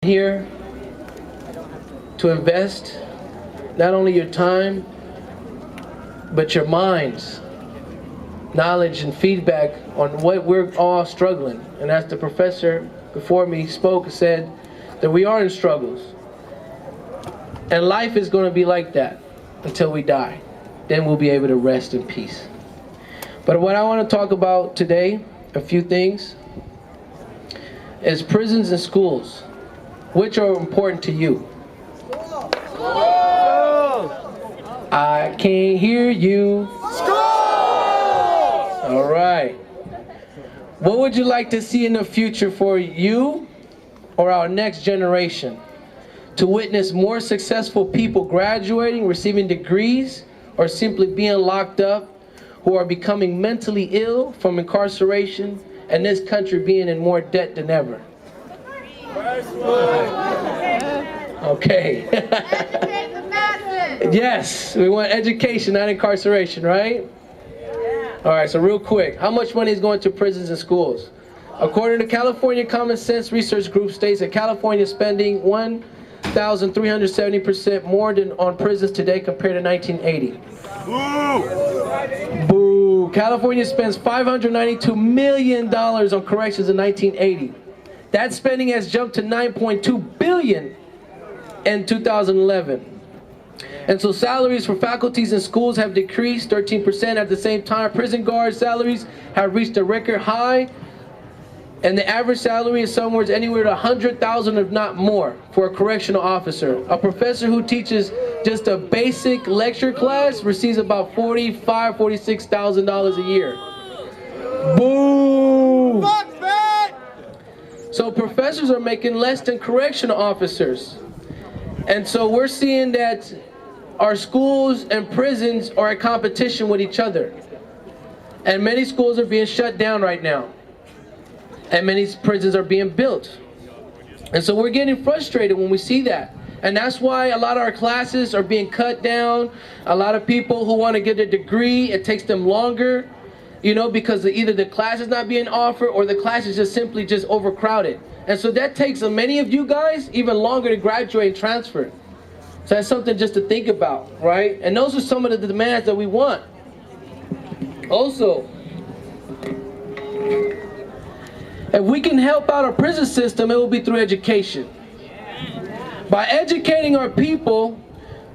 Here to invest not only your time but your minds, knowledge and feedback on what we're all struggling. And as the professor before me spoke, said that we are in struggles, and life is going to be like that until we die. Then we'll be able to rest in peace. But what I want to talk about today, a few things, is prisons and schools. Which are important to you? I can't hear you. All right. What would you like to see in the future for you or our next generation? To witness more successful people graduating, receiving degrees, or simply being locked up, who are becoming mentally ill from incarceration, and this country being in more debt than ever? Okay. Educate the masses. Yes, we want education, not incarceration, right? All right, so real quick, how much money is going to prisons and schools? According to California Common Sense Research Group, states that California is spending 1,370% more on prisons today compared to 1980. Boo! Boo! California spends $592 million on corrections in 1980. That spending has jumped to $9.2 billion in 2011. And so salaries for faculties in schools have decreased 13%. At the same time, prison guard salaries have reached a record high, and the average salary is somewhere anywhere to $100,000 if not more for a correctional officer. A professor who teaches just a basic lecture class receives about $45,000, $46,000 a year. Boo! So professors are making less than correctional officers. And so we're seeing that our schools and prisons are in competition with each other. And many schools are being shut down right now. And many prisons are being built. And so we're getting frustrated when we see that. And that's why a lot of our classes are being cut down. A lot of people who want to get a degree, it takes them longer, because either the class is not being offered or the class is just simply just overcrowded. And so that takes many of you guys even longer to graduate and transfer. So that's something just to think about, right? And those are some of the demands that we want. Also, if we can help out our prison system, it will be through education. By educating our people,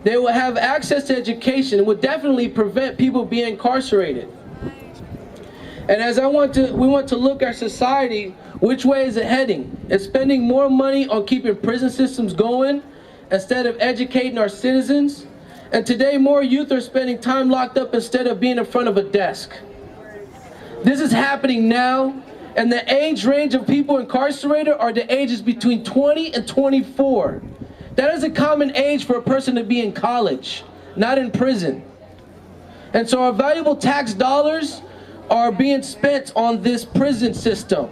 they will have access to education. It would definitely prevent people being incarcerated. And as we want to look at society, which way is it heading? It's spending more money on keeping prison systems going instead of educating our citizens. And today, more youth are spending time locked up instead of being in front of a desk. This is happening now, and the age range of people incarcerated are the ages between 20 and 24. That is a common age for a person to be in college, not in prison. And so our valuable tax dollars are being spent on this prison system.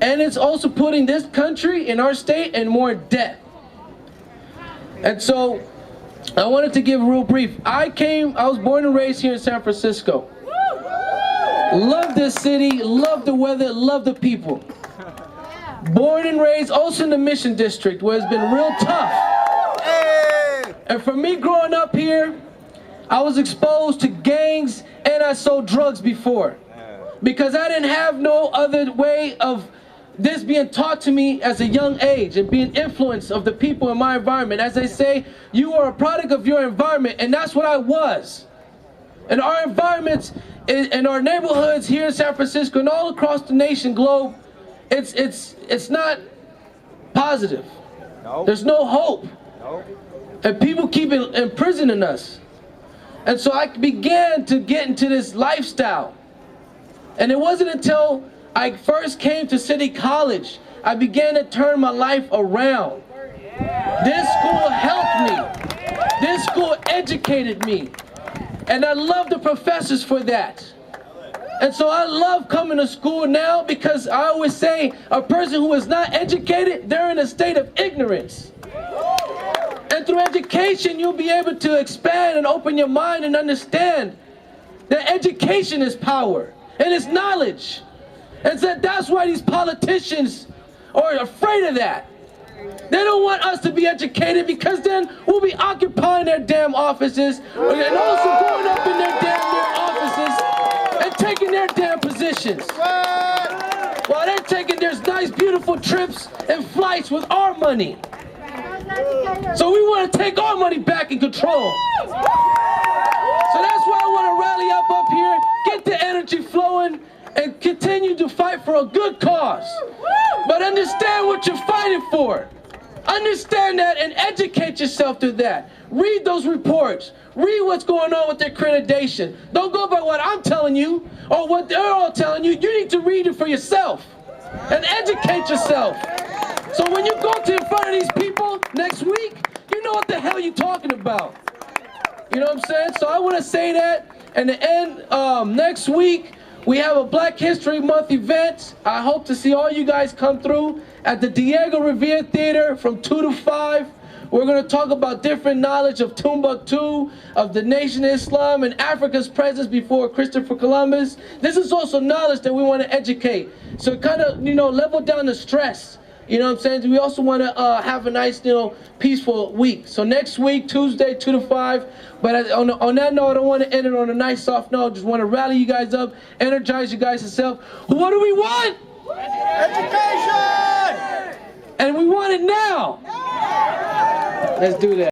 And it's also putting this country in our state in more debt. And so I wanted to give a real brief. I was born and raised here in San Francisco. Love this city, love the weather, love the people. Born and raised also in the Mission District, where it's been real tough. And for me growing up here, I was exposed to gangs and I sold drugs before. Because I didn't have no other way of this being taught to me as a young age and being influenced of the people in my environment. As they say, you are a product of your environment, and that's what I was. And our environments and our neighborhoods here in San Francisco and all across the nation globe, it's not positive. Nope. There's no hope. Nope. And people keep imprisoning us. And so I began to get into this lifestyle. And it wasn't until I first came to City College, I began to turn my life around. This school helped me. This school educated me. And I love the professors for that. And so I love coming to school now, because I always say a person who is not educated, they're in a state of ignorance. And through education, you'll be able to expand and open your mind and understand that education is power and it's knowledge. And so that's why these politicians are afraid of that. They don't want us to be educated because then we'll be occupying their damn offices and also going up in their damn offices and taking their damn positions. While they're taking their nice, beautiful trips and flights with our money. So we want to take our money back in control. So that's why I want to rally up here, get the energy flowing, and continue to fight for a good cause. But understand what you're fighting for. Understand that and educate yourself through that. Read those reports. Read what's going on with the accreditation. Don't go by what I'm telling you or what they're all telling you. You need to read it for yourself and educate yourself. So when you go to in front of these people next week, you know what the hell you're talking about. You know what I'm saying? So I want to say that. And the end, next week, we have a Black History Month event. I hope to see all you guys come through at the Diego Revere Theater from 2 to 5. We're going to talk about different knowledge of Timbuktu, of the Nation of Islam, and Africa's presence before Christopher Columbus. This is also knowledge that we want to educate. So kind of, level down the stress. You know what I'm saying? We also want to have a nice, peaceful week. So next week, Tuesday, 2 to 5. But on that note, I don't want to end it on a nice, soft note. Just want to rally you guys up, energize you guys yourself. What do we want? Education! And we want it now. Let's do that.